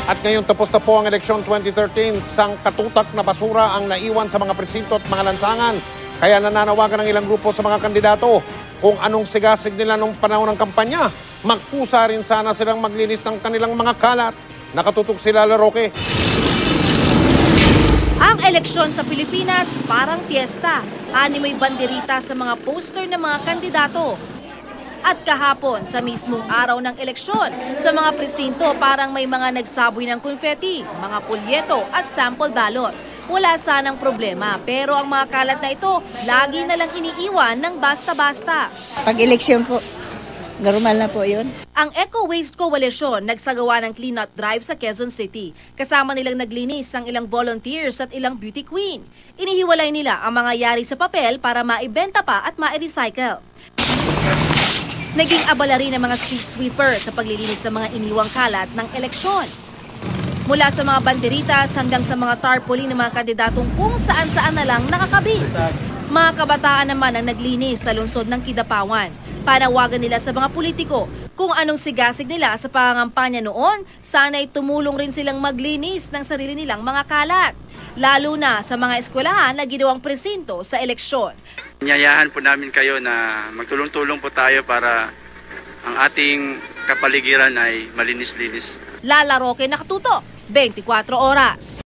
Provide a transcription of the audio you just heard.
At ngayon tapos na po ang eleksyon 2013, sangkatutak na basura ang naiwan sa mga presinto at mga lansangan. Kaya nananawagan ng ilang grupo sa mga kandidato kung anong sigasig nila nung panahon ng kampanya. Magkusa rin sana silang maglinis ng kanilang mga kalat. Nakatutok sila, Laroque. Ang eleksyon sa Pilipinas parang fiesta. May banderita sa mga poster ng mga kandidato. At kahapon, sa mismong araw ng eleksyon, sa mga presinto parang may mga nagsaboy ng konfeti, mga pulyeto at sample ballot. Wala sanang problema, pero ang mga kalat na ito, lagi na lang iniiwan ng basta-basta. Pag-eleksyon po, normal na po yun. Ang Eco Waste Coalition nagsagawa ng clean-up drive sa Quezon City. Kasama nilang naglinis ang ilang volunteers at ilang beauty queen. Inihiwalay nila ang mga yari sa papel para maibenta pa at ma-recycle. Naging abala rin ang mga street sweeper sa paglilinis ng mga iniwang kalat ng eleksyon. Mula sa mga banderitas hanggang sa mga tarpaulin ng mga kandidatong kung saan-saan na lang nakakabit. Mga kabataan naman ang naglinis sa lungsod ng Kidapawan. Panawagan nila sa mga politiko kung anong sigasig nila sa pangangampanya noon, sana'y tumulong rin silang maglinis ng sarili nilang mga kalat. Lalo na sa mga eskwelahan na ginawang presinto sa eleksyon. Nyayahan po namin kayo na magtulong-tulong po tayo para ang ating kapaligiran ay malinis-linis. Laroque, nakatutok, 24 oras.